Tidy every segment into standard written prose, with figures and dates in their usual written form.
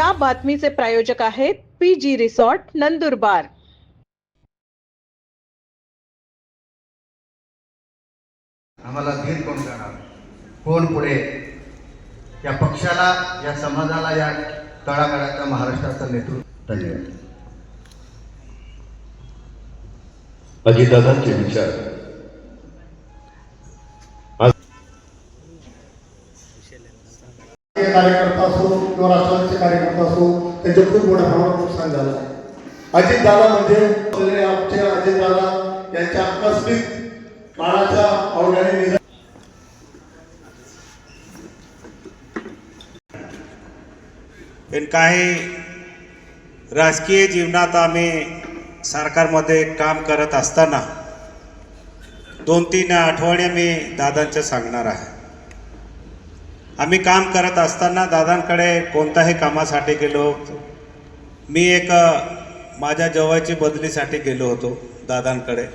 या बातमीचे प्रायोजक आहेत PG रिसॉर्ट नंदुरबार। आम्हाला धीर कोण करणार, कोण पुढे या पक्षाला, या समाजाला, या तळागाळाच्या महाराष्ट्राचं नेतृत्व। धन्यवाद। अजितदादांचे विचार कार्यकर्ता असो किंवा राष्ट्रवादीचे कार्यकर्ता असो, त्यांचं खूप मोठ्या प्रमाणात नुकसान झालं आहे। अजितदादा म्हणजे आमचे अजितदादा यांच्या आकस्मिक काळाच्या अवघ्याने निधन। पण काही राजकीय जीवनात आम्ही सरकारमध्ये काम करत असताना 2-3 आठवडे मी दादांचं सांगणार आहे। आम्ही काम करत असताना दादांकडे कोणत्याही कामासाठी गेलो, मी एक माझ्या जवळची बदलीसाठी गेलो होतो दादांकडे।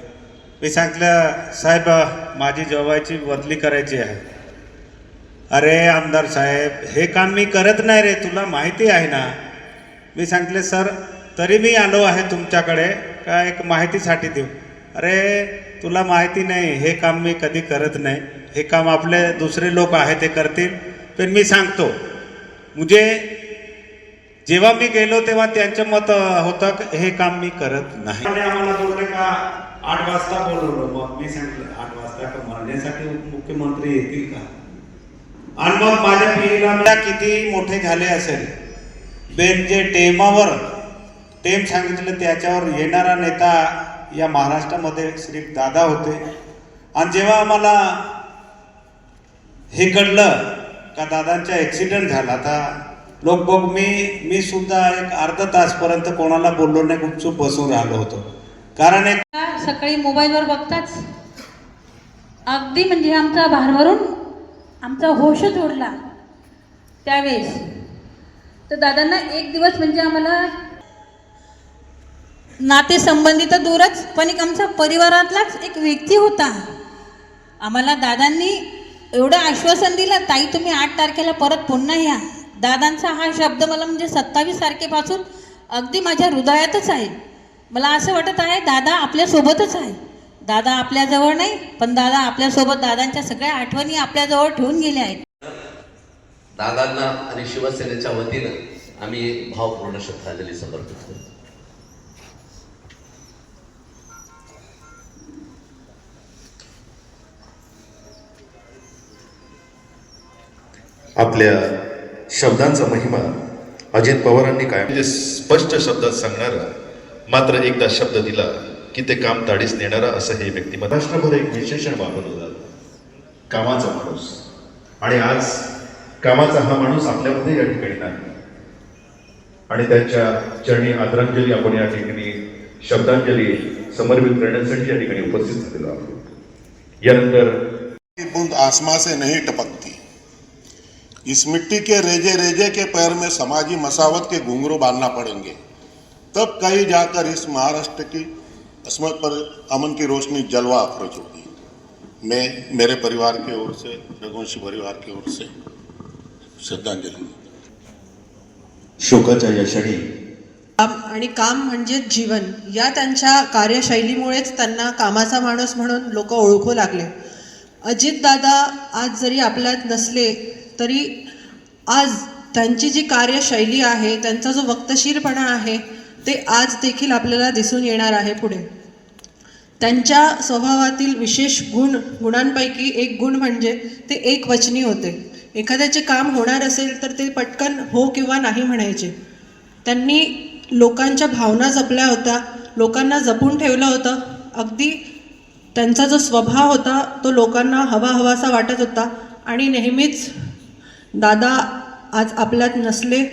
मी सांगितलं, साहेब माझी जवळची बदली करायची आहे। अरे आमदार साहेब, हे काम मी करत नाही रे, तुला माहिती आहे ना। मी सांगितले, सर तरी मी आलो आहे तुमच्याकडे का एक माहितीसाठी देऊ। अरे तुला माहिती नाही, हे काम मी कधी करत नाही, हे काम आपले दुसरे लोक आहेत ते करतील, पण मी सांगतो। म्हणजे जेव्हा मी गेलो तेव्हा त्यांचं मत होतं हे काम मी करत नाही। आम्हाला बोलले का 8 वाजता बोलवलं, मग मी सांगितलं 8 वाजता का मारण्यासाठी मुख्यमंत्री येतील का? आणि मग माझ्या पिढीला किती मोठे झाले असेल, बेन जे टेमावर टेम सांगितलं त्याच्यावर येणारा नेता या महाराष्ट्रामध्ये श्री दादा होते। आणि जेव्हा आम्हाला हे कळलं का दादांचा ॲक्सिडेंट झाला, तर लोक बघ मी सुद्धा एक अर्धा तासपर्यंत कोणाला बोललो नाही, गुपचूप बसून राहिलो होतो। कारण एक सकाळी मोबाईलवर बघताच अगदी म्हणजे आमचा भारभरून आमचा होशच उडला त्यावेळेस। तर दादांना एक दिवस म्हणजे आम्हाला नातेसंबंधी तर दूरच, पण एक आमचा परिवारातलाच एक व्यक्ती होता। आम्हाला दादांनी एवढं आश्वासन दिलं, ताई तुम्ही 8 तारखेला परत पुन्हा या। दादांचा हा शब्द मला म्हणजे 27 तारखेपासून अगदी माझ्या हृदयातच आहे। मला असं वाटत आहे दादा आपल्यासोबतच आहे। दादा आपल्याजवळ नाही, पण दादा आपल्यासोबत दादांच्या सगळ्या आठवणी आपल्याजवळ ठेवून गेल्या आहेत। दादांना आणि शिवसेनेच्या वतीनं आम्ही भावपूर्ण श्रद्धांजली समर्पित करतो। आपल्या शब्दांचा महिमा अजित पवारांनी काय म्हणजे स्पष्ट शब्दात सांगणारा, मात्र एकदा शब्द दिला की ते काम ताडीस नेणारा असं हे व्यक्तिमत्व। राष्ट्रभर एक विशेषण वापरलं जातं, कामाचा माणूस। आणि आज कामाचा हा माणूस आपल्यामध्ये या ठिकाणी नाही, आणि त्यांच्या चरणी आदरांजली आपण या ठिकाणी श्रद्धांजली समर्पित करण्यासाठी या ठिकाणी उपस्थित झालेलो आहोत। यानंतर बूंद आसमां से नहीं टपकती, इस मिट्टी के रेजे रेजे के पैर में समाजी मसावत के घुंघरू बांधना पड़ेंगे, तब कहीं जाकर इस महाराष्ट्र की अस्मत पर अमन की रोशनी जलवा अफरोज होगी। मैं मेरे परिवार की ओर से, रघुवंशी परिवार की ओर से श्रद्धांजलि। शोकाच्या या क्षणी आणि काम म्हणजे जीवन या त्यांच्या कार्यशैलीमुळेच त्यांना कामाचा माणूस म्हणून लोक ओळखू लागले। अजितदादा आज जरी आपल्यात नसले तरी आज त्यांची जी कार्यशैली आहे, त्यांचा जो वक्तशीरपणा आहे, ते आज देखील आपल्याला दिसून येणार आहे पुढे। त्यांच्या स्वभावातील विशेष गुणांपैकी एक गुण म्हणजे ते एकवचनी होते। एखाद्याचे काम होणार असेल तर ते पटकन हो किंवा नाही म्हणायचे। त्यांनी लोकांच्या भावना जपल्या होत्या, लोकांना जपून ठेवलं होतं। अगदी त्यांचा जो स्वभाव होता तो लोकांना हवाहवासा वाटत होता। आणि नेहमीच दादा आज आपल्यात नसले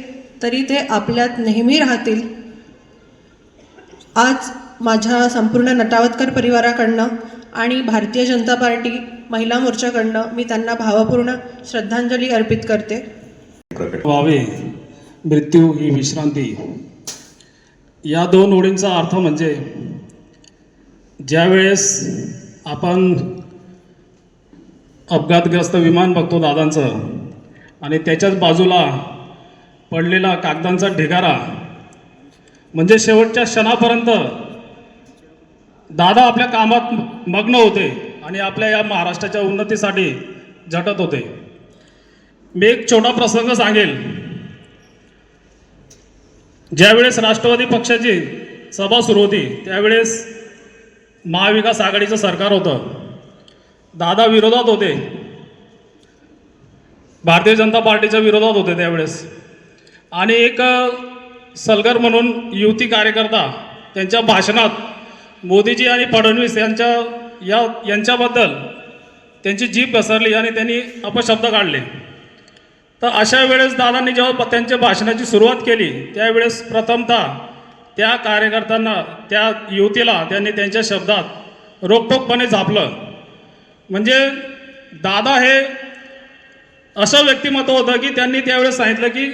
तरी ते आपल्यात नेहमी राहतील। आज माझ्या संपूर्ण नटावतकर परिवाराकडनं आणि भारतीय जनता पार्टी महिला मोर्चाकडनं मी त्यांना भावपूर्ण श्रद्धांजली अर्पित करते। व्हावे मृत्यू ही विश्रांती, या 2 ओळींचा अर्थ म्हणजे ज्यावेळेस आपण अपघातग्रस्त विमान बघतो दादांचं, आणि त्याच्याच बाजूला पडलेला कागदांचा ढिगारा म्हणजे शेवटच्या क्षणापर्यंत दादा आपल्या कामात मग्न होते आणि आपल्या या महाराष्ट्राच्या उन्नतीसाठी झटत होते. मी एक छोटा प्रसंग सांगेल. ज्यावेळेस राष्ट्रवादी पक्षाची सभा सुरू होती त्यावेळेस महाविकास आघाडीचं सरकार होतं. दादा विरोधात होते, भारतीय जनता पार्टीच्या विरोधात होते त्यावेळेस. आणि एक सलगर म्हणून युवती कार्यकर्ता त्यांच्या भाषणात मोदीजी आणि फडणवीस यांच्याबद्दल त्यांची जीभ घसरली आणि त्यांनी अपशब्द काढले. तर अशा वेळेस दादांनी जेव्हा त्यांच्या भाषणाची सुरुवात केली त्यावेळेस प्रथमतः त्या कार्यकर्त्यांना, त्या युवतीला त्यांनी त्यांच्या शब्दात रोखठोकपणे झापलं. म्हणजे दादा हे असं व्यक्तिमत्व होतं की त्यांनी त्यावेळेस सांगितलं की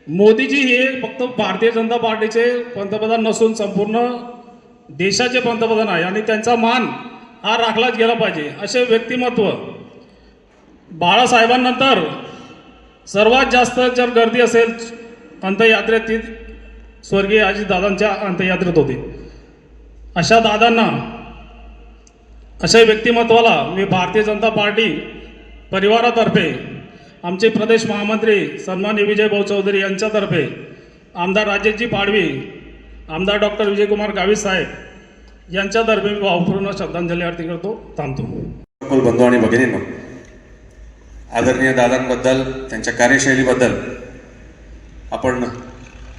मोदीजी हे फक्त भारतीय जनता पार्टीचे पंतप्रधान नसून संपूर्ण देशाचे पंतप्रधान आहे आणि त्यांचा मान हा राखलाच गेला पाहिजे. असे व्यक्तिमत्व बाळासाहेबांनंतर सर्वात जास्त जर गर्दी असेल अंत्ययात्रेत ती स्वर्गीय अजितदादांच्या अंत्ययात्रेत होते. अशा दादांना, अशा व्यक्तिमत्वाला मी भारतीय जनता पार्टी परिवारातर्फे, आमचे प्रदेश महामंत्री सन्माननीय विजयभाऊ चौधरी यांच्यातर्फे, आमदार राजेशजी पाडवी, आमदार डॉक्टर विजयकुमार गावित साहेब यांच्यातर्फे मी भावपूर्ण श्रद्धांजली अर्पण करतो. थांबतो. बंधू आणि भगिनींनो, आदरणीय दादांबद्दल, त्यांच्या कार्यशैलीबद्दल आपण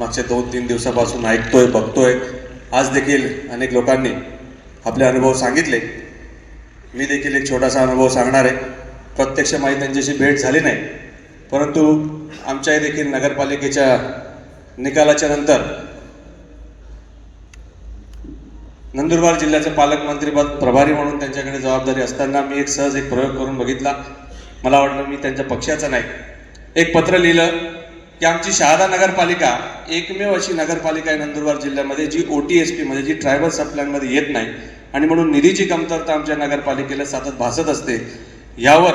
मागच्या 2-3 दिवसापासून ऐकतोय, बघतोय. आज देखील अनेक लोकांनी आपले अनुभव सांगितले. मी देखील एक छोटासा अनुभव सांगणार आहे. प्रत्यक्ष माझी त्यांच्याशी भेट झाली नाही, परंतु आमच्या देखील नगरपालिकेच्या निकालाच्या नंतर नंदुरबार जिल्ह्याचं पालकमंत्रीपद प्रभारी म्हणून त्यांच्याकडे जबाबदारी असताना मी सहज एक प्रयोग करून बघितला. मला वाटलं मी त्यांच्या पक्षाचा नाही. एक पत्र लिहिलं की आमची शहादा नगरपालिका एकमेव अशी नगरपालिका आहे नंदुरबार जिल्ह्यामध्ये जी OTSP म्हणजे जी ट्रायबल सबप्लॅनमध्ये येत नाही आणि म्हणून निधीची कमतरता आमच्या नगरपालिकेला सतत भासत असते. यावर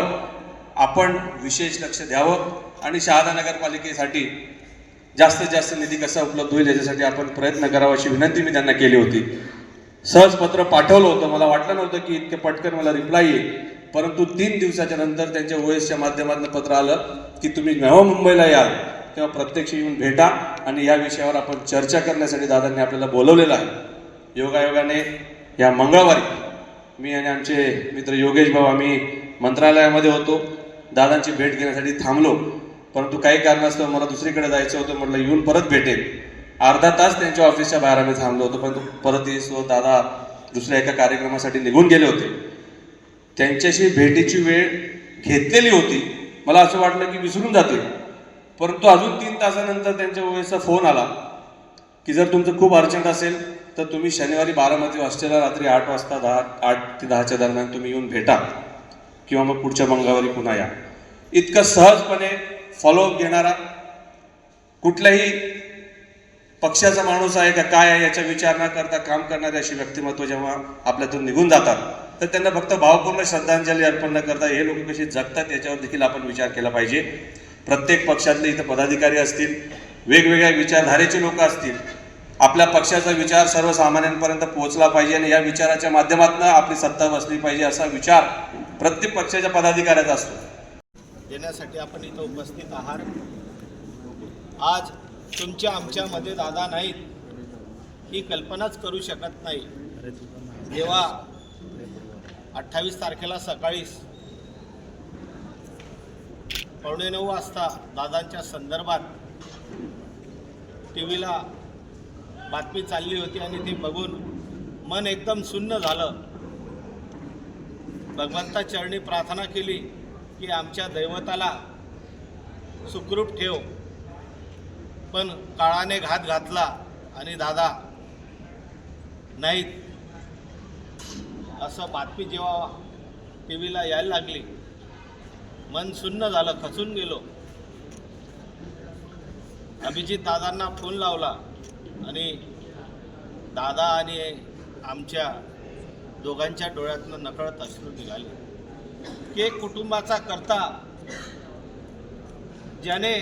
आपण विशेष लक्ष द्यावं आणि शहादा नगरपालिकेसाठी जास्तीत जास्त निधी कसा उपलब्ध होईल याच्यासाठी आपण प्रयत्न करावा अशी विनंती मी त्यांना केली होती. सहज पत्र पाठवलं होतं. मला वाटलं नव्हतं की इतके पटकन मला रिप्लाय येईल, परंतु 3 दिवसाच्या नंतर त्यांच्या OSच्या माध्यमातून पत्र आलं की तुम्ही जेव्हा मुंबईला याल तेव्हा प्रत्यक्ष येऊन भेटा आणि या विषयावर आपण चर्चा करण्यासाठी दादांनी आपल्याला बोलवलेलं आहे. योगायोगाने या मंगळवारी मी आणि आमचे मित्र योगेश भाऊ आम्ही मंत्रालयामध्ये होतो. दादांची भेट घेण्यासाठी थांबलो, परंतु काही कारणास्तव मला दुसरीकडे जायचं होतं. म्हटलं येऊन परत भेटेल. अर्धा तास त्यांच्या ऑफिसच्या बाहेर आम्ही थांबलो होतो, परंतु परत येसो दादा दुसऱ्या एका कार्यक्रमासाठी निघून गेले होते. त्यांच्याशी भेटीची वेळ घेतलेली होती. मला असं वाटलं की विसरून जातील, परंतु अजून 3 तासानंतर त्यांच्या OSचा फोन आला की जर तुमचं खूप अर्जंट असेल तर तुम्ही शनिवारी बारामती हॉस्टेलला रात्री 8 वाजता 8 ते 10च्या दरम्यान तुम्ही येऊन भेटा किंवा मग पुढच्या मंगळवारी पुन्हा या. इतकं सहजपणे फॉलोअप घेणारा, कुठल्याही पक्षाचा माणूस आहे का काय आहे याचा विचार न करता काम करणारे अशी व्यक्तिमत्व जेव्हा आपल्यातून निघून जातात तर त्यांना फक्त भावपूर्ण श्रद्धांजली अर्पण न करता हे लोक कशी जगतात याच्यावर देखील आपण विचार केला पाहिजे. प्रत्येक पक्षातले इथं पदाधिकारी असतील, वेगवेगळ्या विचारधारेचे लोक असतील. आपल्या पक्षाचा विचार सर्वसामान्यांपर्यंत पोहोचला पाहिजे आणि या विचाराच्या माध्यमातून आपली सत्ता बसली पाहिजे असा विचार प्रत्येक पक्षाच्या पदाधिकाऱ्याचा असतो. देण्यासाठी आपण इथं उपस्थित आहात. आज तुमच्या आमच्यामध्ये दादा नाहीत ही कल्पनाच करू शकत नाही. जेव्हा 28 तारखेला सकाळी 8:45 वाजता दादांच्या संदर्भात TV ला बातमी चालली होती आणि ते बघून मन एकदम सुन्न झालं. भगवंता चरणी प्रार्थना केली की आमच्या दैवताला सुखरूप ठेव, पण काळाने घात घातला आणि दादा नाहीत असं बातमी जेव्हा TV ला यायला लागली मन सुन्न झालं, खचून गेलो. अभिजित दादांना फोन लावला आणि दादा आणि आमच्या दोघांच्या डोळ्यातनं नकळत अश्रू निघाले की एक कुटुंबाचा कर्ता ज्याने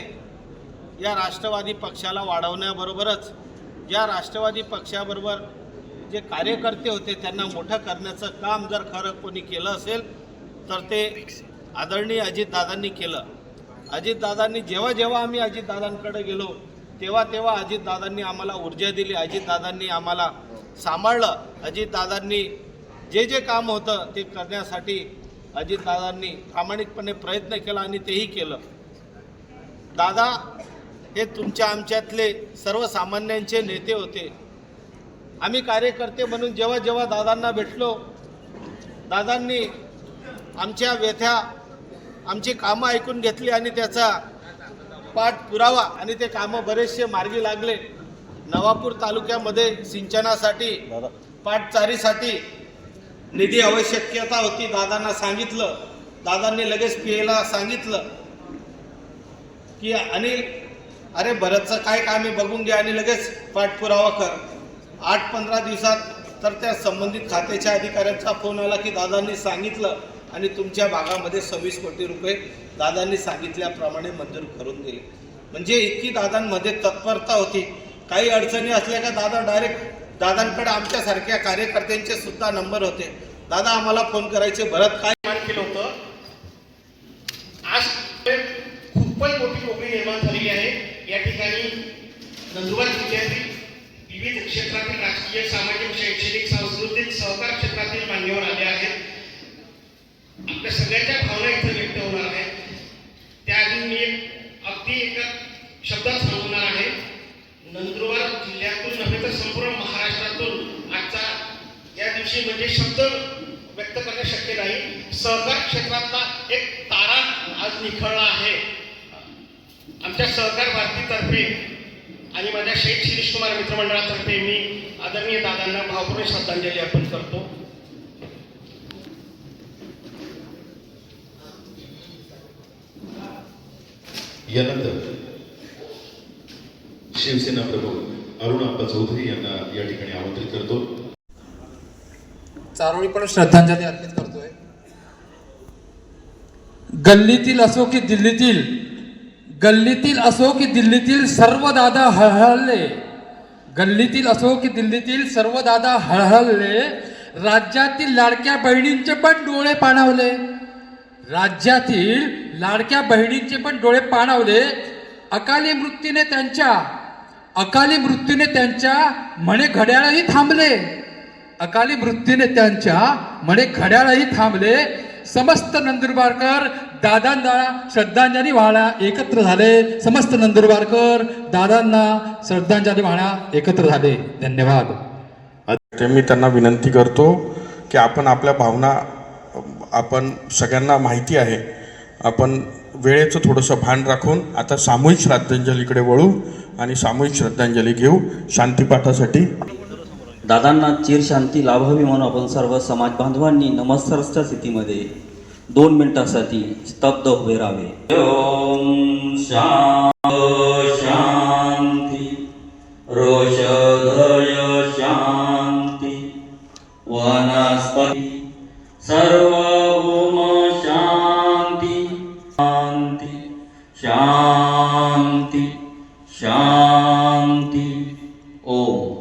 या राष्ट्रवादी पक्षाला वाढवण्याबरोबरच या राष्ट्रवादी पक्षाबरोबर जे कार्यकर्ते होते त्यांना मोठं करण्याचं काम जर खरं कोणी केलं असेल तर ते आदरणीय अजितदादांनी केलं. अजितदादांनी जेव्हा आम्ही अजितदादांकडे गेलो तेव्हा अजितदादांनी आम्हाला ऊर्जा दिली, अजितदादांनी आम्हाला सांभाळलं, अजितदादांनी जे काम होतं ते करण्यासाठी अजितदादांनी प्रामाणिकपणे प्रयत्न केला आणि तेही केलं. दादा हे तुमच्या आमच्यातले सर्वसामान्यांचे नेते होते. आम्ही कार्यकर्ते म्हणून जेव्हा दादांना भेटलो, दादांनी आमच्या व्यथा, आमची कामं ऐकून घेतली आणि त्याचा पाठपुरावा आणि ते कामं बरेचसे मार्गी लागले. नवापूर तालुक्यामध्ये सिंचनासाठी, पाटचारीसाठी निधी आवश्यकता होती. दादांना सांगितलं, दादांनी लगेच पीएला सांगितलं की अनिल, अरे भरतचं काय काम आहे बघून घ्या आणि लगेच पाठपुरावा कर. 8-15 दिवसात तर त्या संबंधित खात्याच्या अधिकाऱ्यांचा फोन आला की दादांनी सांगितलं आणि तुमच्या भागामध्ये 26 कोटी रुपये दादांनी सांगितल्याप्रमाणे मंजूर करून दिले. म्हणजे इतकी दादांमध्ये तत्परता होती. काही अडचणी असल्या का दादा डायरेक्ट दादांकडे आमच्यासारख्या कार्यकर्त्यांचे सुद्धा नंबर होते. दादा आम्हाला फोन करायचे, भरत काय केलं होतं. आज खूपच मोठी नोकरी निर्माण झालेली आहे. या ठिकाणी नंदुरबार जिल्ह्यातील विविध क्षेत्रातील राजकीय, सामाजिक, शैक्षणिक, सांस्कृतिक, सहकार क्षेत्रातील मान्यवर आले आहेत. आपल्या सगळ्यांच्या भावना इथं व्यक्त होणार आहेत. त्याआधी मी अगदी एका शब्दात सांगणार आहे. नंदुरबार जिल्ह्यातून नव्हे तर संपूर्ण महाराष्ट्रातून आजचा या दिवशी म्हणजे शब्द व्यक्त करणे शक्य नाही. सहकार क्षेत्रातला एक तारा आज निखळला आहे. आमच्या सहकार भारतीतर्फे आणि माझ्या शहीद शिरीष कुमार मित्रमंडळातर्फे मी आदरणीय दादांना भावपूर्ण श्रद्धांजली अर्पण करतो. यानंतर शिवसेना प्रमुख अरुण आप्पा चौधरी यांना या ठिकाणी आमंत्रित करतो. चारोळी पण श्रद्धांजली अर्पित करतोय. गल्लीतील असो की दिल्लीतील, गल्लीतील असो की दिल्लीतील सर्व दादा हळहळले, गल्लीतील असो की दिल्लीतील सर्व दादा हळहळले. राज्यातील लाडक्या बहिणींचे पण डोळे पाणावले, राज्यातील लाडक्या बहिणींचे पण डोळे पाणावले. अकाली मृत्यूने त्यांच्या म्हणे घड्याळही थांबले, अकाली मृत्यूने त्यांच्या म्हणे घड्याळही थांबले. समस्त नंदुरबारकर दादांना श्रद्धांजली वाहण्या एकत्र झाले. समस्त नंदुरबारकर दादांना श्रद्धांजली वाहण्या एकत्र झाले. धन्यवाद. मी त्यांना विनंती करतो की आपण आपल्या भावना, आपण सगळ्यांना माहिती आहे, आपण वेळेचं थोडंसं भान राखून आता सामूहिक श्रद्धांजलीकडे वळू आणि सामूहिक श्रद्धांजली घेऊ. शांतीपाठासाठी दादांना चिरशांती लाभावी म्हणून आपण सर्व समाज बांधवांनी नमस्कारच्या स्थितीमध्ये 2 मिनिटासाठी स्तब्ध उभे राहावे. ओम शांती रोषधय शांती वनस्पती सर्वभूम शांती शांती शांती. ओम.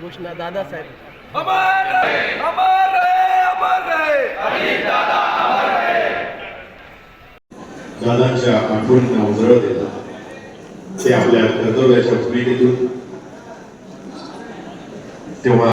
घोषणा दादासाहेब. दादांच्या आठवणींना उजळत देतात. ते आपल्या कर्तव्याच्या भूमिकेतून तेव्हा